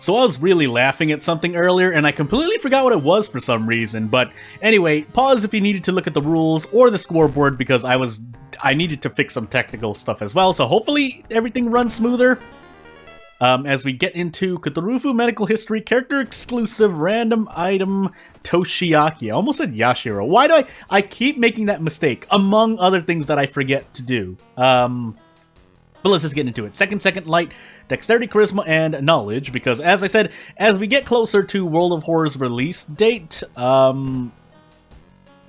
So I was really laughing at something earlier, and I completely forgot what it was for some reason. But anyway, pause if you needed to look at the rules or the scoreboard, because I needed to fix some technical stuff as well. So hopefully everything runs smoother. As we get into Cthulhu Medical History, character exclusive, random item, Toshiaki. I almost said Yashiro. Why do I keep making that mistake, among other things that I forget to do? But let's just get into it. Second light, dexterity, charisma, and knowledge, because as I said, as we get closer to World of Horror's release date, yeah, I'm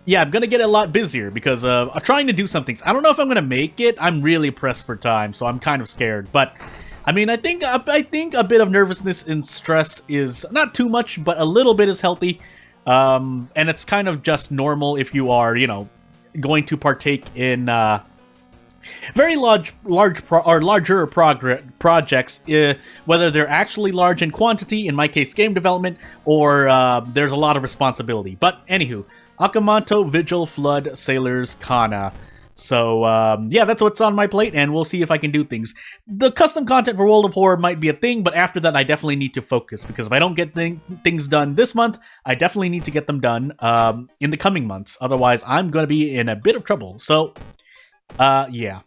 gonna get a lot busier because I'm trying to do some things. I don't know if I'm gonna make it. I'm really pressed for time, so I'm kind of scared, but I mean, I think a bit of nervousness and stress is not too much, but a little bit is healthy. And it's kind of just normal if you are, going to partake in very larger projects, whether they're actually large in quantity, in my case, game development, or there's a lot of responsibility. But anywho, Akamanto, Vigil, Flood, Sailors, Kana. So, yeah, that's what's on my plate, and we'll see if I can do things. The custom content for World of Horror might be a thing, but after that, I definitely need to focus, because if I don't get things done this month, I definitely need to get them done in the coming months. Otherwise, I'm going to be in a bit of trouble. So, yeah.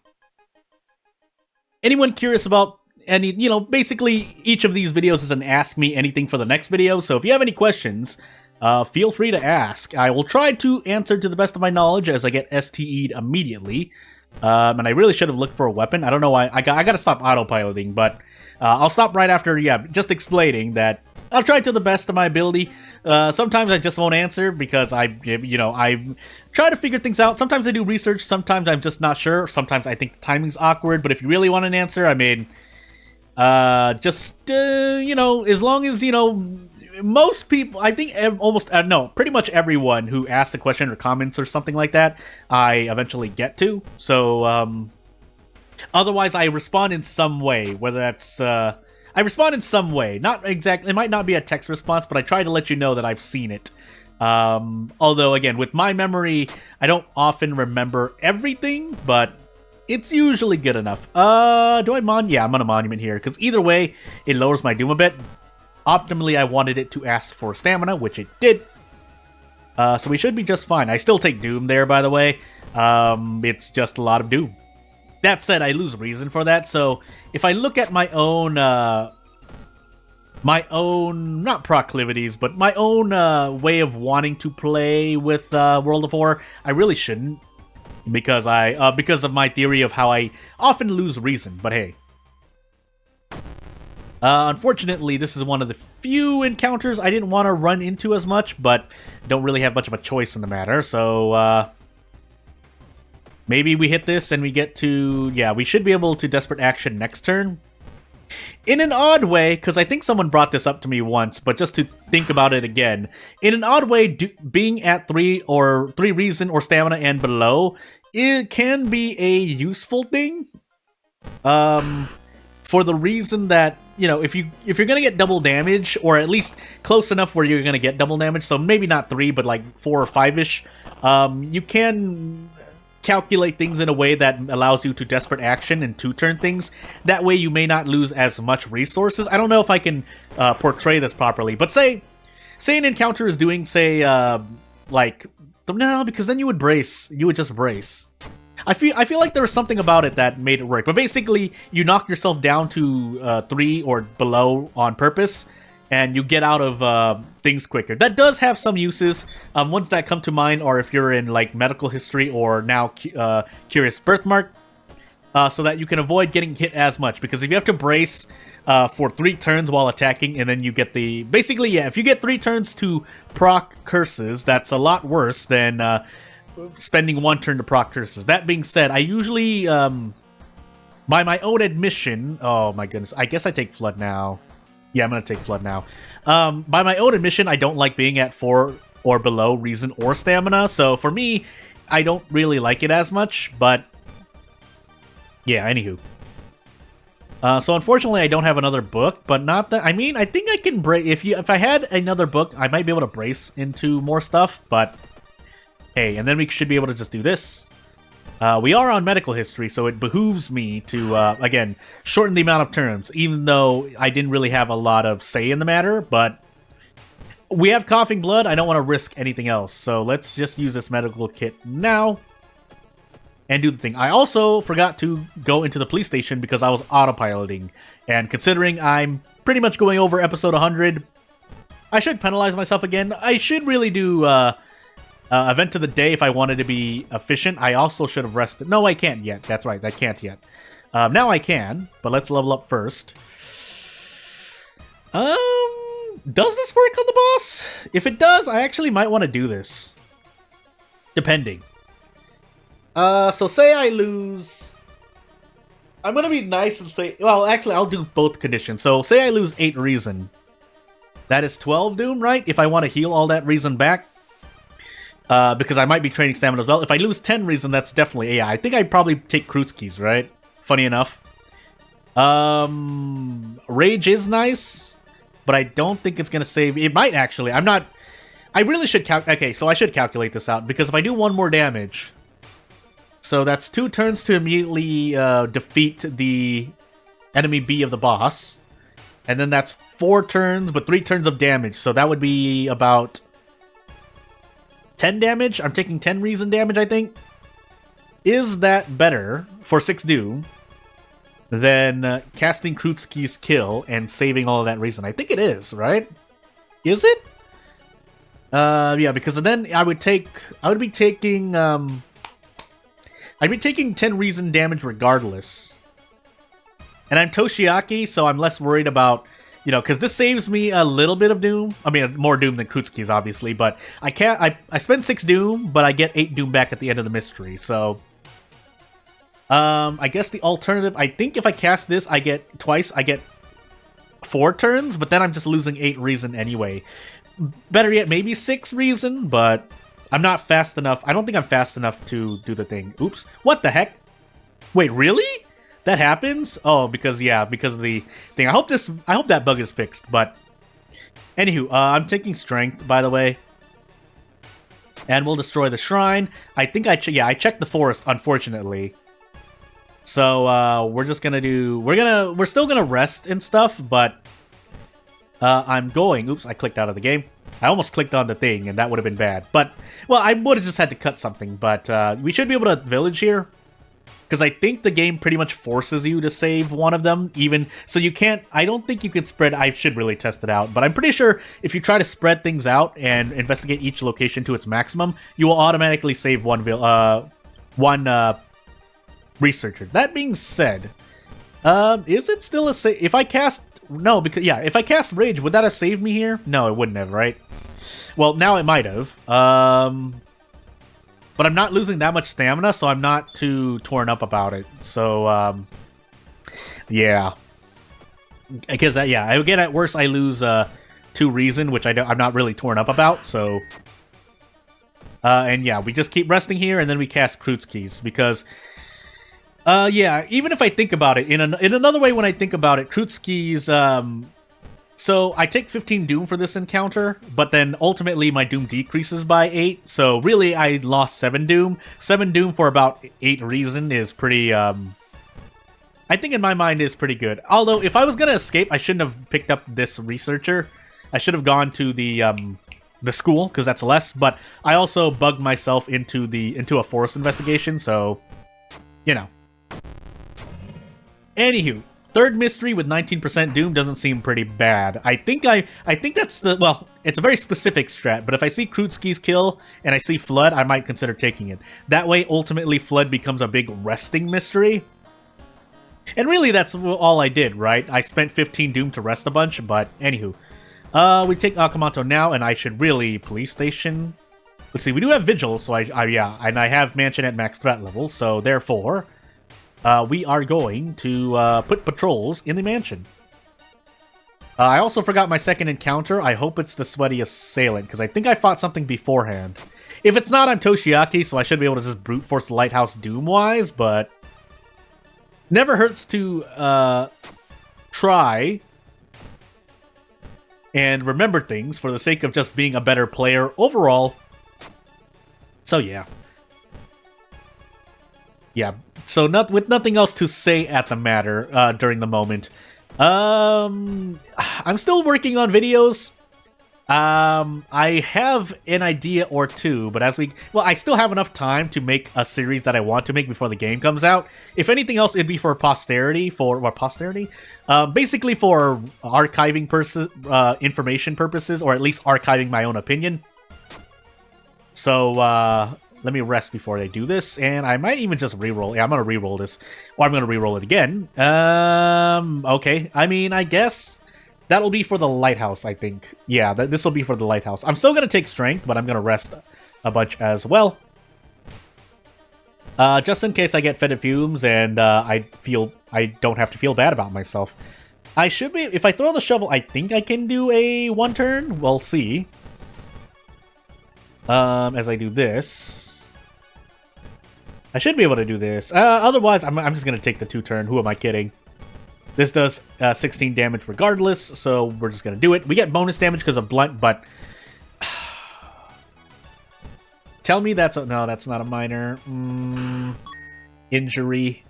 Anyone curious about any, basically, each of these videos is an Ask Me Anything for the next video, so if you have any questions, feel free to ask. I will try to answer to the best of my knowledge as I get STE'd immediately. And I really should have looked for a weapon. I don't know why. I got to stop autopiloting, but I'll stop right after, just explaining that I'll try to the best of my ability. Sometimes I just won't answer because I try to figure things out. Sometimes I do research. Sometimes I'm just not sure. Sometimes I think the timing's awkward. But if you really want an answer, I mean, as long as, most people, I think pretty much everyone who asks a question or comments or something like that, I eventually get to. So, otherwise I respond in some way, whether that's, I respond in some way. Not exactly, it might not be a text response, but I try to let you know that I've seen it. Although, again, with my memory, I don't often remember everything, but it's usually good enough. Do I Yeah, I'm on a monument here, because either way, it lowers my doom a bit. Optimally, I wanted it to ask for stamina, which it did. So we should be just fine. I still take Doom there, by the way. It's just a lot of Doom. That said, I lose reason for that, so if I look at my own, not proclivities, but my own way of wanting to play with World of Horror, I really shouldn't, because of my theory of how I often lose reason, but hey. Unfortunately, this is one of the few encounters I didn't want to run into as much, but don't really have much of a choice in the matter, so, maybe we hit this and we get to, we should be able to Desperate Action next turn. In an odd way, because I think someone brought this up to me once, but just to think about it again, in an odd way, being at 3 reason or stamina and below, it can be a useful thing. For the reason that, if you're gonna get double damage, or at least close enough where you're gonna get double damage, so maybe not 3, but like 4 or 5-ish, you can calculate things in a way that allows you to Desperate Action and 2-turn things. That way you may not lose as much resources. I don't know if I can portray this properly, but say an encounter is doing, no, because then you would brace. You would just brace. I feel like there was something about it that made it work, but basically you knock yourself down to 3 or below on purpose, and you get out of things quicker. That does have some uses. Ones that come to mind are if you're in like medical history or now Curious Birthmark, so that you can avoid getting hit as much. Because if you have to brace for 3 turns while attacking, and then you get the if you get 3 turns to proc curses, that's a lot worse than spending 1 turn to proc curses. That being said, I usually, by my own admission, oh my goodness, I guess I take Flood now. Yeah, I'm gonna take Flood now. By my own admission, I don't like being at 4 or below reason or stamina, so for me, I don't really like it as much, but yeah, anywho. So unfortunately, I don't have another book, but not that, I mean, I think I can brace, if I had another book, I might be able to brace into more stuff, but hey, and then we should be able to just do this. We are on medical history, so it behooves me to, again, shorten the amount of turns, even though I didn't really have a lot of say in the matter, but we have coughing blood. I don't want to risk anything else, so let's just use this medical kit now and do the thing. I also forgot to go into the police station because I was autopiloting, and considering I'm pretty much going over episode 100, I should penalize myself again. I should really do, event of the day if I wanted to be efficient. I also should have rested. No, I can't yet. That's right, I can't yet. Now I can, but let's level up first. Does this work on the boss? If it does, I actually might want to do this. Depending. So say I lose... I'm gonna be nice and say... Well, actually, I'll do both conditions. So say I lose 8 reason. That is 12 doom, right? If I want to heal all that reason back. Because I might be training stamina as well. If I lose 10 reason, that's definitely... Yeah, I think I'd probably take Krutski's, right? Funny enough. Rage is nice, but I don't think it's going to save... It might actually. I'm not... I really should okay, so I should calculate this out, because if I do 1 more damage... So that's 2 turns to immediately defeat the enemy B of the boss. And then that's 4 turns, but 3 turns of damage. So that would be about... 10 damage? I'm taking 10 reason damage, I think. Is that better for 6 doom than casting Krutski's kill and saving all of that reason? I think it is, right? Is it? Yeah, because then I would be taking 10 reason damage regardless. And I'm Toshiaki, so I'm less worried about... You know, because this saves me a little bit of doom. I mean, more doom than Krutski's, obviously, but I spend 6 doom, but I get 8 doom back at the end of the mystery, so... I guess the alternative... I think if I cast this, I get 4 turns, but then I'm just losing 8 reason anyway. Better yet, maybe 6 reason, but I'm not fast enough. I don't think I'm fast enough to do the thing. Oops. What the heck? Wait, really? That happens? Oh, because of the thing. I hope that bug is fixed, but... Anywho, I'm taking strength, by the way. And we'll destroy the shrine. I think I checked the forest, unfortunately. So, we're just gonna do... We're still gonna rest and stuff, but... I'm going... Oops, I clicked out of the game. I almost clicked on the thing, and that would have been bad. But, well, I would have just had to cut something, but we should be able to village here. Because I think the game pretty much forces you to save one of them, even... So you can't... I don't think you can spread... I should really test it out, but I'm pretty sure if you try to spread things out and investigate each location to its maximum, you will automatically save one researcher. That being said, is it still a save... If I cast... No, because... Yeah, if I cast Rage, would that have saved me here? No, it wouldn't have, right? Well, now it might have. But I'm not losing that much stamina, so I'm not too torn up about it. So, yeah. Because, yeah, again, at worst, I lose 2 reason, which I'm not really torn up about, so... and yeah, we just keep resting here, and then we cast Krutski's, because... yeah, even if I think about it, in another way when I think about it, Krutski's, so I take 15 doom for this encounter, but then ultimately my doom decreases by 8, so really I lost 7 doom. 7 doom for about 8 reason is pretty, I think in my mind is pretty good. Although, if I was gonna escape, I shouldn't have picked up this researcher. I should have gone to the school, because that's less, but I also bugged myself into a forest investigation, so, you know. Anywho. Third mystery with 19% doom doesn't seem pretty bad. I think that's the... Well, it's a very specific strat, but if I see Krutski's kill and I see Flood, I might consider taking it. That way, ultimately, Flood becomes a big resting mystery. And really, that's all I did, right? I spent 15 doom to rest a bunch, but anywho. We take Akamoto now, and I should really... Police station... Let's see, we do have Vigil, so yeah, and I have Mansion at max threat level, so therefore... we are going to put patrols in the mansion. I also forgot my second encounter. I hope it's the Sweaty Assailant, because I think I fought something beforehand. If it's not, I'm Toshiaki, so I should be able to just brute force the Lighthouse Doom-wise, but... Never hurts to try and remember things for the sake of just being a better player overall. So yeah. Yeah, so with nothing else to say at the matter during the moment. I'm still working on videos. I have an idea or two, but I still have enough time to make a series that I want to make before the game comes out. If anything else, it'd be for posterity, basically for archiving information purposes, or at least archiving my own opinion. So, let me rest before I do this, and I might even just reroll. Yeah, I'm gonna reroll this, or I'm gonna reroll it again. Okay. I mean, I guess that'll be for the lighthouse, I think. Yeah, this will be for the lighthouse. I'm still gonna take strength, but I'm gonna rest a bunch as well. Just in case I get fetid fumes and I don't have to feel bad about myself. I should be, if I throw the shovel, I think I can do a 1-turn. We'll see. As I do this. I should be able to do this. Otherwise, I'm just going to take the 2-turn. Who am I kidding? This does 16 damage regardless, so we're just going to do it. We get bonus damage because of blunt, but... Tell me that's... No, that's not a minor. Injury.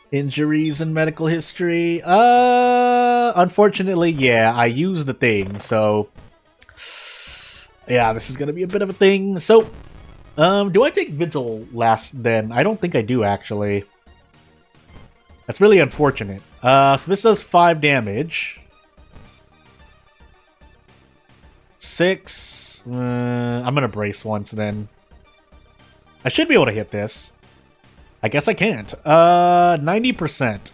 Injuries in medical history. Unfortunately, yeah, I used the thing, so... Yeah, this is going to be a bit of a thing. So... do I take Vigil last then? I don't think I do, actually. That's really unfortunate. So this does 5 damage. 6. I'm gonna brace once then. I should be able to hit this. I guess I can't. 90%.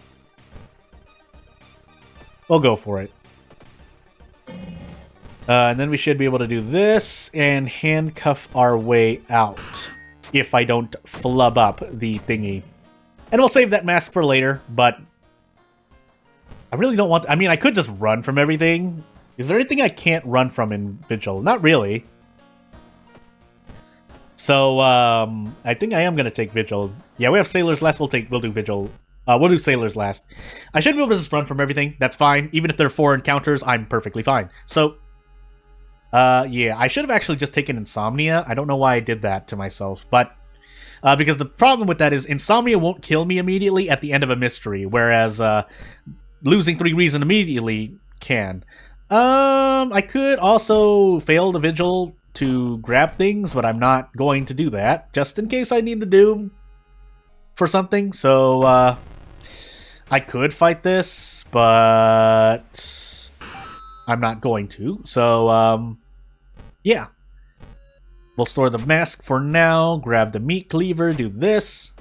We'll go for it. And then we should be able to do this and handcuff our way out if I don't flub up the thingy. And we'll save that mask for later, but I really don't want... I mean, I could just run from everything. Is there anything I can't run from in Vigil? Not really. So, I think I am going to take Vigil. Yeah, we have Sailors last. We'll do Vigil. We'll do Sailors last. I should be able to just run from everything. That's fine. Even if they're 4 encounters, I'm perfectly fine. So... yeah, I should have actually just taken Insomnia. I don't know why I did that to myself, but because the problem with that is Insomnia won't kill me immediately at the end of a mystery, whereas losing 3 reason immediately can. I could also fail the Vigil to grab things, but I'm not going to do that, just in case I need the Doom for something. So, I could fight this, but I'm not going to. So, yeah. We'll store the mask for now, grab the meat cleaver, do this.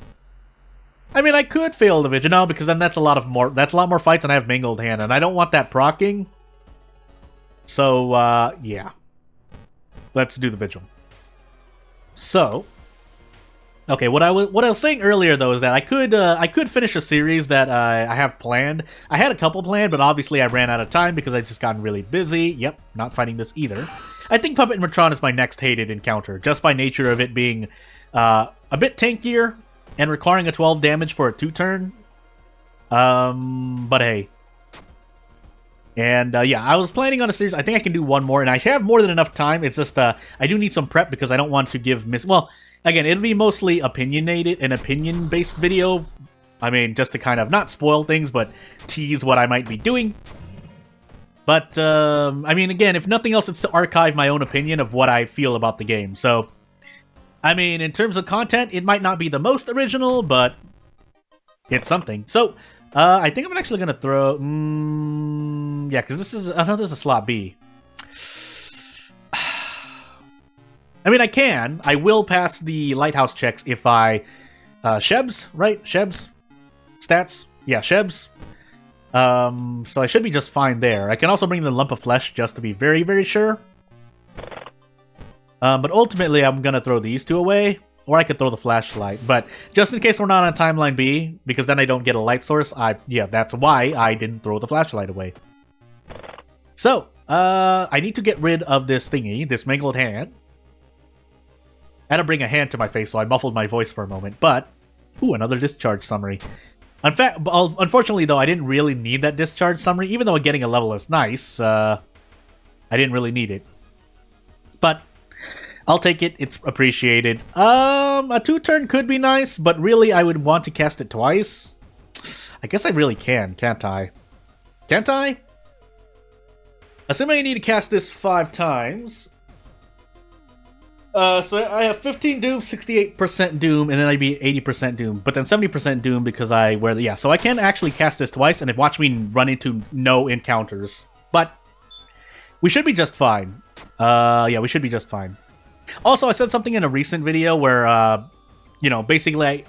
I mean, I could fail the Vigil, no, because then that's a lot more fights, and I have Mangled Hand, and I don't want that proccing. So, yeah. Let's do the Vigil. So, okay, what I was saying earlier though is that I could finish a series that I have planned. I had a couple planned, but obviously I ran out of time because I've just gotten really busy. Yep, not fighting this either. I think Puppet Matron is my next hated encounter, just by nature of it being a bit tankier and requiring a 12 damage for a 2-turn. But hey. And yeah, I was planning on a series. I think I can do one more, and I have more than enough time. It's just I do need some prep because I don't want to give well, again, it'll be mostly opinionated, an opinion-based video. I mean, just to kind of not spoil things, but tease what I might be doing. But, I mean, again, if nothing else, it's to archive my own opinion of what I feel about the game. So, I mean, in terms of content, it might not be the most original, but it's something. So, I think I'm actually going to throw... yeah, because this is... I know this is slot B. I mean, I will pass the lighthouse checks if I... Shebs, right? Shebs? Stats? Yeah, Shebs. So I should be just fine there. I can also bring the lump of flesh just to be very, very sure. But ultimately, I'm gonna throw these 2 away. Or I could throw the flashlight. But just in case we're not on timeline B, because then I don't get a light source, yeah, that's why I didn't throw the flashlight away. So, I need to get rid of this thingy, this mangled hand. I had to bring a hand to my face, so I muffled my voice for a moment. But, ooh, another discharge summary. In fact, unfortunately, though, I didn't really need that discharge summary. Even though getting a level is nice, I didn't really need it. But I'll take it. It's appreciated. A 2-turn could be nice, but really I would want to cast it twice. I guess I really can, can't I? Can't I? Assuming I need to cast this 5 times. So I have 15 Doom, 68% Doom, and then I'd be 80% Doom. But then 70% Doom because I wear the... Yeah, so I can actually cast this twice, and it watch me run into no encounters. But we should be just fine. Yeah, we should be just fine. Also, I said something in a recent video where, you know, basically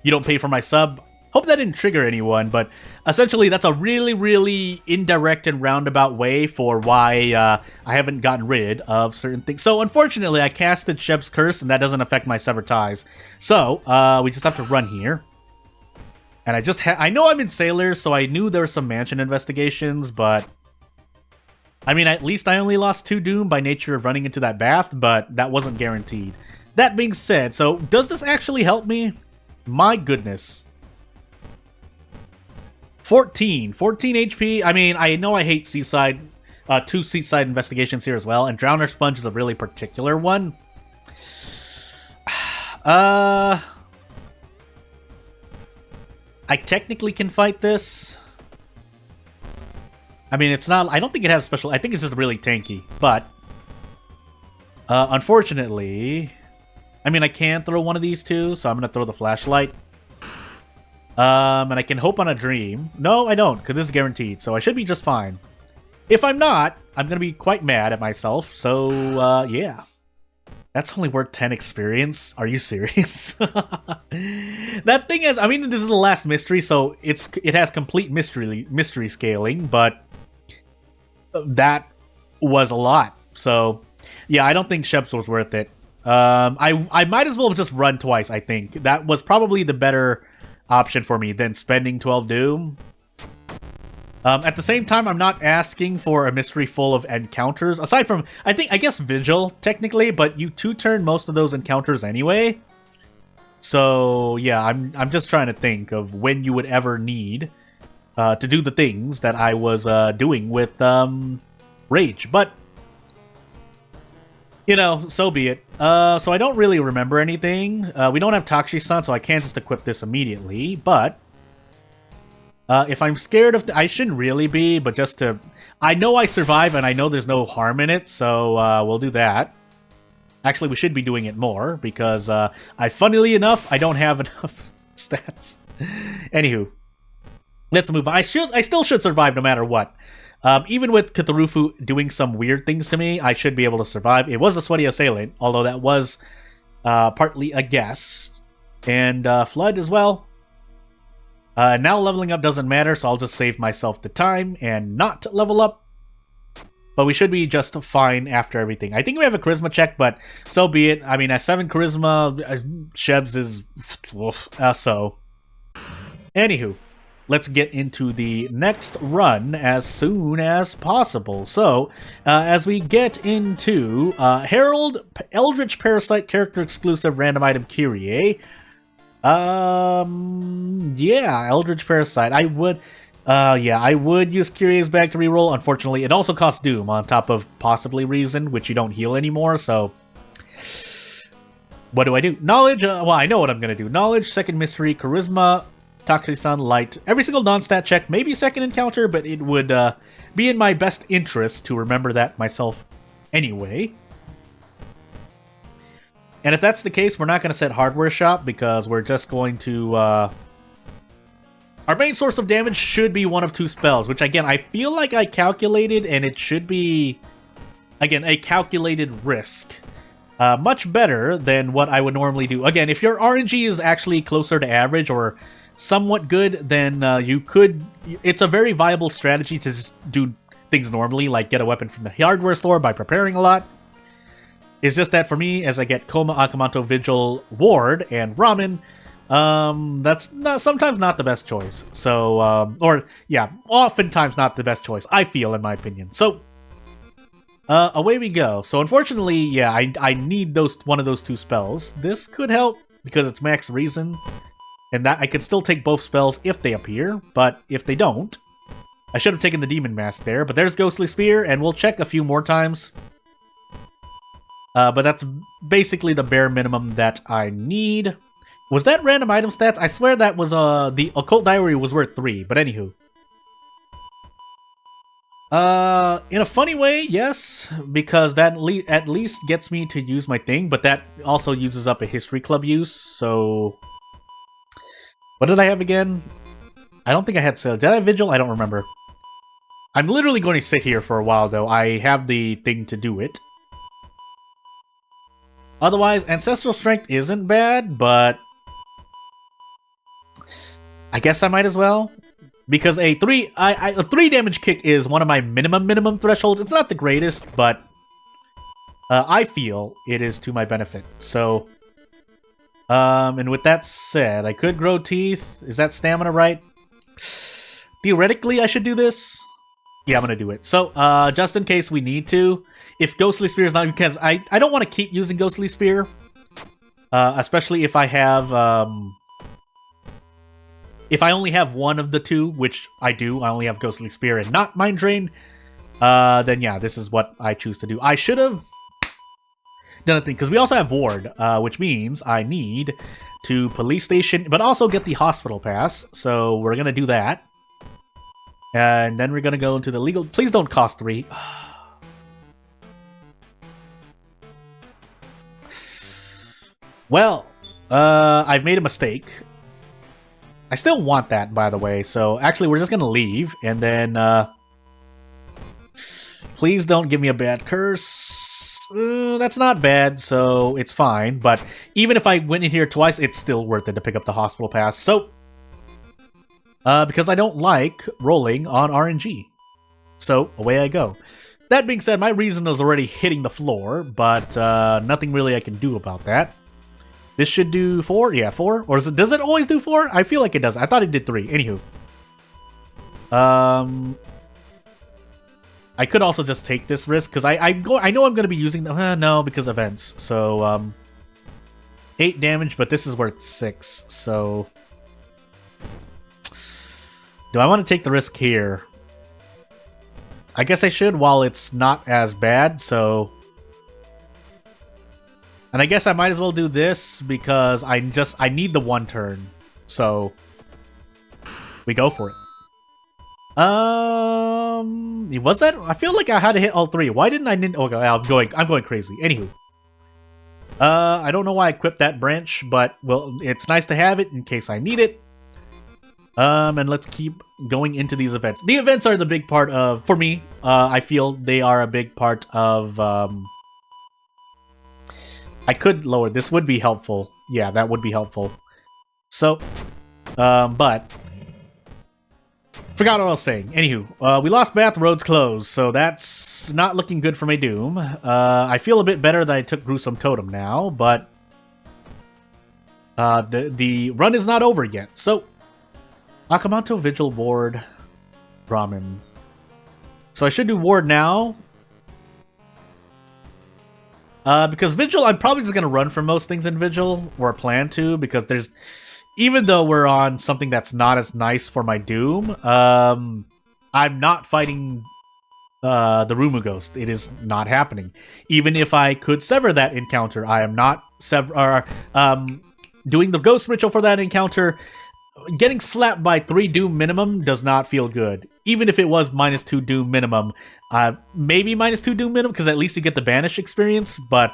you don't pay for my sub. Hope that didn't trigger anyone, but essentially that's a really, really indirect and roundabout way for why I haven't gotten rid of certain things. So, unfortunately, I casted Sheb's Curse, and that doesn't affect my Severed Ties. So, we just have to run here. And I know I'm in Sailors, so I knew there were some mansion investigations, but... I mean, at least I only lost 2 Doom by nature of running into that bath, but that wasn't guaranteed. That being said, so does this actually help me? My goodness. 14 HP. I mean, I know I hate Seaside, 2 Seaside investigations here as well, and Drowner Sponge is a really particular one. I technically can fight this. I mean, it's not... I don't think it has special... I think it's just really tanky, but... unfortunately... I mean, I can throw one of these two, so I'm gonna throw the flashlight. And I can hope on a dream. No, I don't, because this is guaranteed, so I should be just fine. If I'm not, I'm gonna be quite mad at myself, so, yeah. That's only worth 10 experience? Are you serious? That thing is... I mean, this is the last mystery, so it has complete mystery scaling, but... that was a lot. So, yeah, I don't think Sheb's was worth it. I might as well just run twice, I think. That was probably the better option for me than spending 12 Doom. At the same time, I'm not asking for a mystery full of encounters. Aside from, I guess Vigil, technically, but you 2-turn most of those encounters anyway. So, yeah, I'm just trying to think of when you would ever need to do the things that I was doing with Rage. But, you know, so be it. So I don't really remember anything. We don't have Takshi-san, so I can't just equip this immediately, but... if I'm scared of... I shouldn't really be, but just to... I know I survive, and I know there's no harm in it, so we'll do that. Actually, we should be doing it more, because funnily enough, I don't have enough stats. Anywho, let's move on. I still should survive no matter what. Even with Cthulhu doing some weird things to me, I should be able to survive. It was a Sweaty Assailant, although that was partly a guess. And Flood as well. Now leveling up doesn't matter, so I'll just save myself the time and not level up. But we should be just fine after everything. I think we have a charisma check, but so be it. I mean, at 7 charisma, Sheb's is... so. Anywho, let's get into the next run as soon as possible. So, as we get into Herald, Eldritch Parasite character exclusive random item Kyrie. Yeah, Eldritch Parasite. I would use Curious Bag to reroll. Unfortunately, it also costs Doom on top of possibly Reason, which you don't heal anymore, so... What do I do? Knowledge, well, I know what I'm gonna do. Knowledge, second mystery, Charisma, Takshi-san, Light. Every single non-stat check, maybe second encounter, but it would be in my best interest to remember that myself anyway. And if that's the case, we're not going to set Hardware Shop because we're just going to... Our main source of damage should be one of 2 spells, which again, I feel like I calculated, and it should be, again, a calculated risk. Much better than what I would normally do. Again, if your RNG is actually closer to average or somewhat good, then you could... It's a very viable strategy to just do things normally, like get a weapon from the hardware store by preparing a lot. It's just that for me, as I get Koma, Akamanto, Vigil, Ward, and Ramen, that's sometimes not the best choice. So, oftentimes not the best choice, I feel, in my opinion. So, away we go. So, unfortunately, yeah, I need one of those 2 spells. This could help, because it's max Reason, and that I could still take both spells if they appear, but if they don't, I should have taken the Demon Mask there, but there's Ghostly Spear, and we'll check a few more times. But that's basically the bare minimum that I need. Was that random item stats? I swear that was, the Occult Diary was worth 3, but anywho. In a funny way, yes, because that at least gets me to use my thing, but that also uses up a History Club use, so... What did I have again? I don't think I had Did I have Vigil? I don't remember. I'm literally going to sit here for a while, though. I have the thing to do it. Otherwise, Ancestral Strength isn't bad, but... I guess I might as well. Because a 3 damage kick is one of my minimum thresholds. It's not the greatest, but... I feel it is to my benefit. So... and with that said, I could grow teeth. Is that stamina right? Theoretically, I should do this. Yeah, I'm gonna do it. So, just in case we need to, if Ghostly Spear is not, because I don't want to keep using Ghostly Spear, especially if I have, if I only have one of the two, which I do, I only have Ghostly Spear and not Mind Drain, then yeah, this is what I choose to do. I should have done a thing, because we also have Ward, which means I need to Police Station, but also get the Hospital Pass, so we're gonna do that. And then we're gonna go into the legal... Please don't cost 3. Well, I've made a mistake. I still want that, by the way, so actually we're just gonna leave, and then, please don't give me a bad curse. That's not bad, so it's fine, but even if I went in here twice, it's still worth it to pick up the Hospital Pass, so... because I don't like rolling on RNG. So, away I go. That being said, my reason is already hitting the floor, but nothing really I can do about that. This should do 4? Yeah, 4? Or does it always do 4? I feel like it does. I thought it did 3. Anywho. I could also just take this risk, because I know I'm going to be using... no, because events. So, 8 damage, but this is worth 6, so... Do I want to take the risk here? I guess I should while it's not as bad, so... And I guess I might as well do this because I need the 1 turn. So... We go for it. Was that? I feel like I had to hit all 3. Why didn't I... Okay, I'm going crazy. Anywho. I don't know why I equipped that branch, but, well, it's nice to have it in case I need it. And let's keep going into these events. The events are the big part of, for me, I feel they are a big part of, I could lower, this would be helpful. Yeah, that would be helpful. So, but, forgot what I was saying. Anywho, we lost Bath, roads closed, so that's not looking good for my Doom. I feel a bit better that I took Gruesome Totem now, but, the run is not over yet, so... Akamanto, Vigil, Ward, Brahmin. So I should do Ward now. Because Vigil, I'm probably just going to run for most things in Vigil, or plan to, because there's... Even though we're on something that's not as nice for my Doom, I'm not fighting the Rumu Ghost. It is not happening. Even if I could sever that encounter, I am not doing the Ghost Ritual for that encounter. Getting slapped by 3 Doom minimum does not feel good. Even if it was -2 Doom minimum. Maybe -2 Doom minimum, because at least you get the Banish experience, but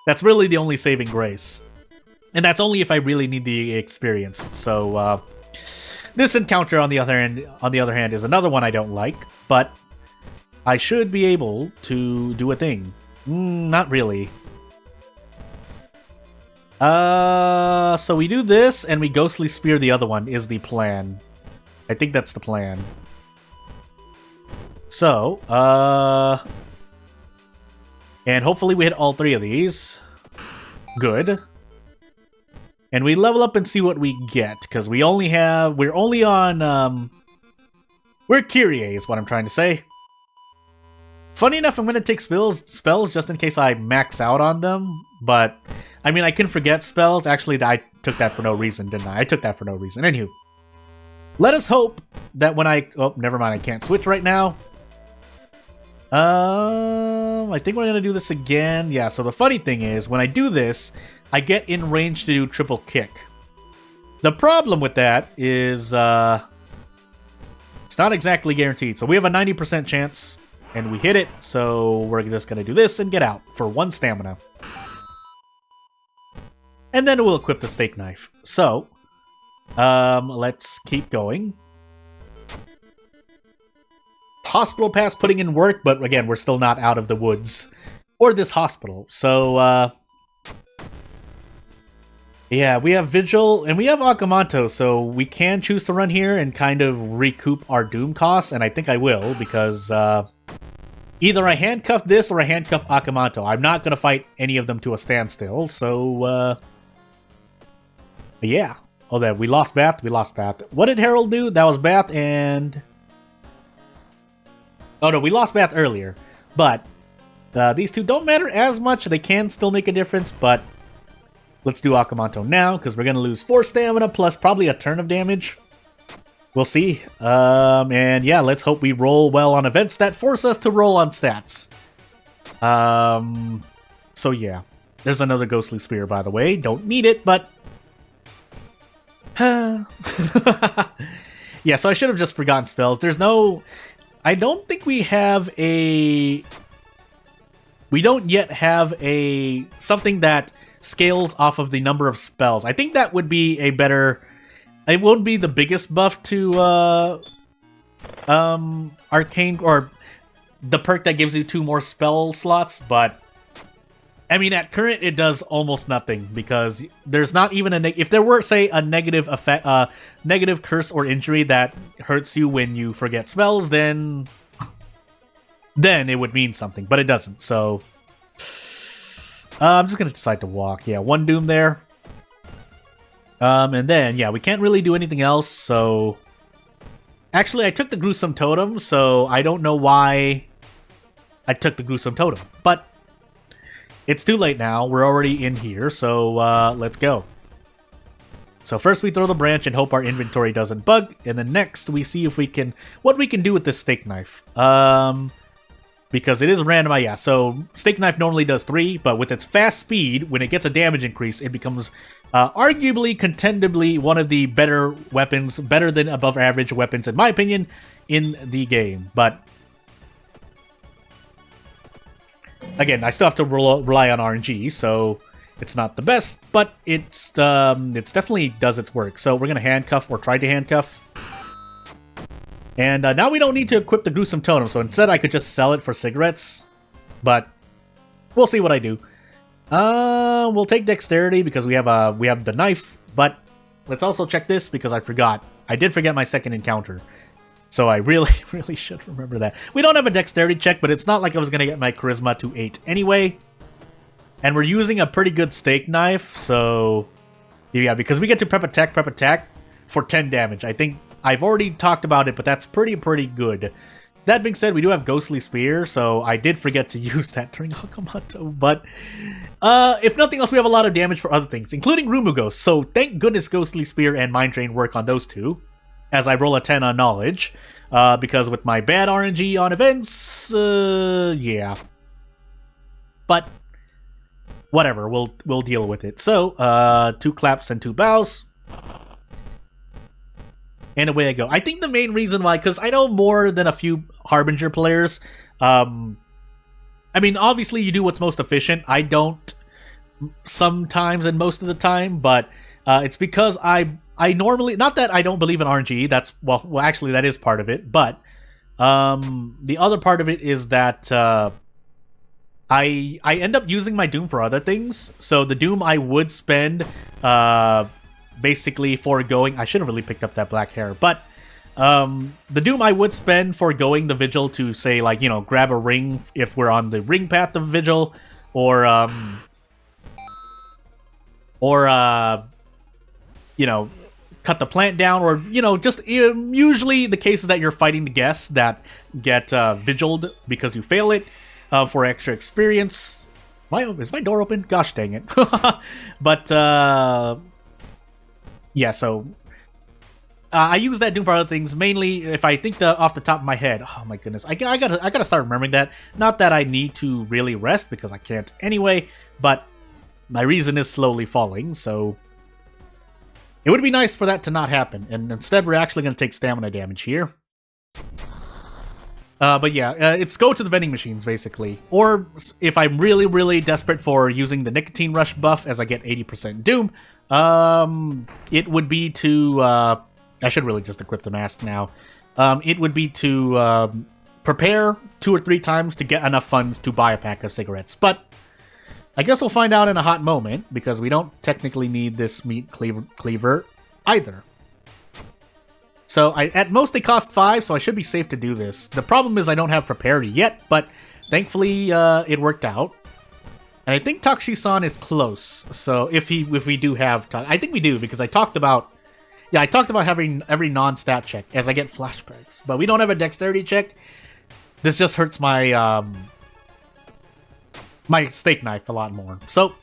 that's really the only saving grace. And that's only if I really need the experience. So, this encounter, on the other hand, is another one I don't like, but I should be able to do a thing. Not really. So we do this, and we Ghostly Spear the other one, is the plan. I think that's the plan. So, and hopefully we hit all 3 of these. Good. And we level up and see what we get, because we're only on, we're Kyrie is what I'm trying to say. Funny enough, I'm going to take spells just in case I max out on them, but... I mean, I can forget spells. Actually, I took that for no reason, didn't I? I took that for no reason. Anywho. Let us hope that when I... Oh, never mind. I can't switch right now. I think we're gonna do this again. Yeah, so the funny thing is, when I do this, I get in range to do triple kick. The problem with that is, it's not exactly guaranteed. So we have a 90% chance, and we hit it, so we're just gonna do this and get out for 1 stamina. And then we'll equip the steak knife. So, let's keep going. Hospital pass putting in work, but again, we're still not out of the woods. Or this hospital. So, yeah, we have Vigil, and we have Akamanto, so we can choose to run here and kind of recoup our Doom costs, and I think I will, because, either I handcuff this or I handcuff Akamanto. I'm not gonna fight any of them to a standstill, so, yeah. Oh, there, we lost Bath, What did Harold do? That was Bath and... Oh no, we lost Bath earlier, but these two don't matter as much. They can still make a difference, but let's do Akamanto now, because we're going to lose 4 stamina plus probably a turn of damage. We'll see. And yeah, let's hope we roll well on events that force us to roll on stats. So yeah, there's another Ghostly Spear, by the way. Don't need it, but... yeah, so I should have just forgotten spells. There's no... I don't think we have a... We don't yet have a... something that scales off of the number of spells. I think that would be a better... It won't be the biggest buff to Arcane, or the perk that gives you 2 more spell slots, but... I mean, at current, it does almost nothing, because there's not even a... If there were, say, a negative effect, negative curse or injury that hurts you when you forget spells, then it would mean something, but it doesn't, so... I'm just gonna decide to walk. Yeah, 1 Doom there. And then, yeah, we can't really do anything else, so... Actually, I took the Gruesome Totem, so I don't know why I took the Gruesome Totem, but... It's too late now. We're already in here, so let's go. So first we throw the branch and hope our inventory doesn't bug, and then next we see if we can... what we can do with this steak knife. Because it is random, yeah. So steak knife normally does 3, but with its fast speed, when it gets a damage increase, it becomes arguably, contendably one of the better weapons, better than above average weapons, in my opinion, in the game. But again, I still have to rely on RNG, so it's not the best, but it's definitely does its work. So we're gonna handcuff, or try to handcuff. And now we don't need to equip the Gruesome Totem, so instead I could just sell it for cigarettes. But we'll see what I do. We'll take Dexterity because we have the knife, but let's also check this because I forgot. I did forget my second encounter. So I really, really should remember that. We don't have a Dexterity check, but it's not like I was going to get my Charisma to 8 anyway. And we're using a pretty good steak knife, so... yeah, because we get to prep attack for 10 damage. I think I've already talked about it, but that's pretty good. That being said, we do have Ghostly Spear, so I did forget to use that during Akamanto. But if nothing else, we have a lot of damage for other things, including Rumu Ghost. So thank goodness Ghostly Spear and Mind Drain work on those two, as I roll a 10 on Knowledge. Because with my bad RNG on events, yeah. But whatever, we'll deal with it. So 2 claps and 2 bows. And away I go. I think the main reason why, because I know more than a few Harbinger players. I mean, obviously you do what's most efficient. I don't sometimes and most of the time, but it's because I normally, not that I don't believe in RNG. That's well, actually that is part of it. But the other part of it is that I end up using my Doom for other things. So the Doom I would spend basically foregoing... I should have really picked up that black hair, but the Doom I would spend foregoing the Vigil to, say, like, you know, grab a ring if we're on the ring path of Vigil, or you know, cut the plant down, or, you know, just usually the cases that you're fighting the guests that get vigiled because you fail it for extra experience. Is my door open? Gosh dang it. But yeah, so I use that doom for other things, mainly if I think off the top of my head. Oh my goodness, I gotta start remembering that. Not that I need to really rest, because I can't anyway, but my reason is slowly falling, so it would be nice for that to not happen, and instead we're actually going to take stamina damage here. But yeah, it's go to the vending machines, basically. Or if I'm really, really desperate for using the nicotine rush buff as I get 80% doom, it would be to... I should really just equip the mask now. It would be to prepare 2 or 3 times to get enough funds to buy a pack of cigarettes. But I guess we'll find out in a hot moment, because we don't technically need this meat cleaver either. So at most they cost 5, so I should be safe to do this. The problem is I don't have prepared yet, but thankfully it worked out. And I think Takshi-san is close. So if we do have... I think we do, because I talked about... Yeah, I talked about having every non-stat check as I get flashbacks. But we don't have a dexterity check. This just hurts my... my steak knife a lot more. So...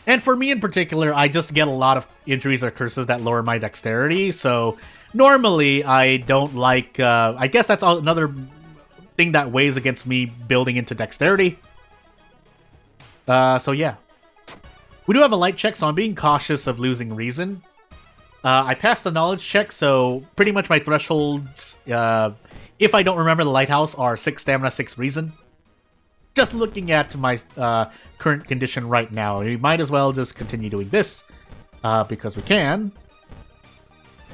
And for me in particular, I just get a lot of injuries or curses that lower my dexterity, so normally I don't like... I guess that's another thing that weighs against me building into dexterity. So yeah. We do have a light check, so I'm being cautious of losing reason. I passed the knowledge check, so pretty much my thresholds, if I don't remember the lighthouse, are 6 stamina, 6 reason. Just looking at my current condition right now, we might as well just continue doing this, because we can.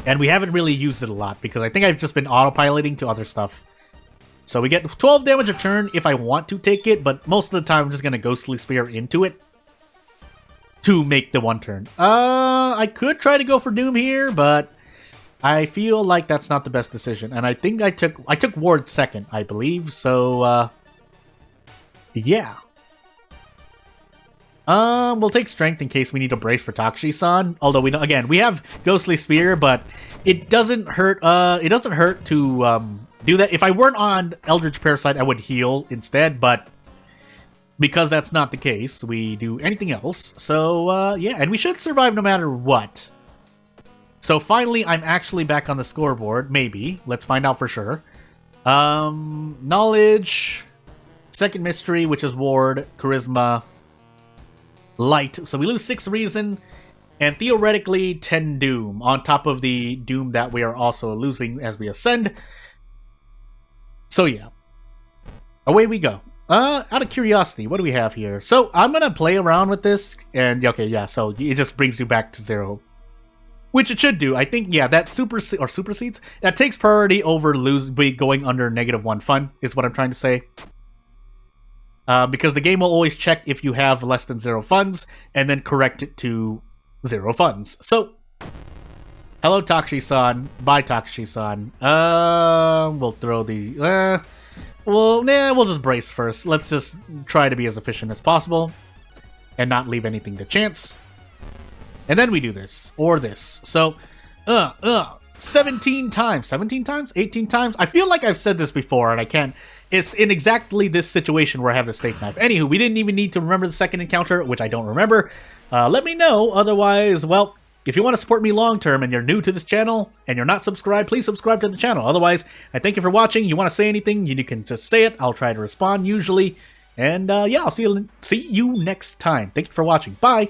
And we haven't really used it a lot, because I think I've just been autopiloting to other stuff. So we get 12 damage a turn if I want to take it, but most of the time I'm just going to Ghostly Spear into it to make the 1 turn. I could try to go for Doom here, but I feel like that's not the best decision. And I think I took Ward second, I believe, so... yeah. We'll take strength in case we need a brace for Takshi-san. Although we don't, again, we have Ghostly Spear, but it doesn't hurt. It doesn't hurt to do that. If I weren't on Eldritch Parasite, I would heal instead. But because that's not the case, we do anything else. So yeah, and we should survive no matter what. So finally, I'm actually back on the scoreboard. Maybe. Let's find out for sure. Knowledge. Second mystery, which is Ward, Charisma, Light. So we lose 6 reason, and theoretically 10 Doom, on top of the Doom that we are also losing as we ascend. So yeah. Away we go. Out of curiosity, what do we have here? So I'm gonna play around with this, and okay, yeah, so it just brings you back to 0. Which it should do. I think, yeah, that supersedes. That takes priority over going under -1 fun, is what I'm trying to say. Because the game will always check if you have less than 0 funds, and then correct it to 0 funds. So, hello Takshi-san, bye Takshi-san. We'll throw the... we'll just brace first. Let's just try to be as efficient as possible, and not leave anything to chance. And then we do this, or this. So, 17 times. 17 times? 18 times? I feel like I've said this before, and I can't... It's in exactly this situation where I have the steak knife. Anywho, we didn't even need to remember the second encounter, which I don't remember. Let me know. Otherwise, well, if you want to support me long-term and you're new to this channel and you're not subscribed, please subscribe to the channel. Otherwise, I thank you for watching. You want to say anything, you can just say it. I'll try to respond usually. And yeah, I'll see you next time. Thank you for watching. Bye!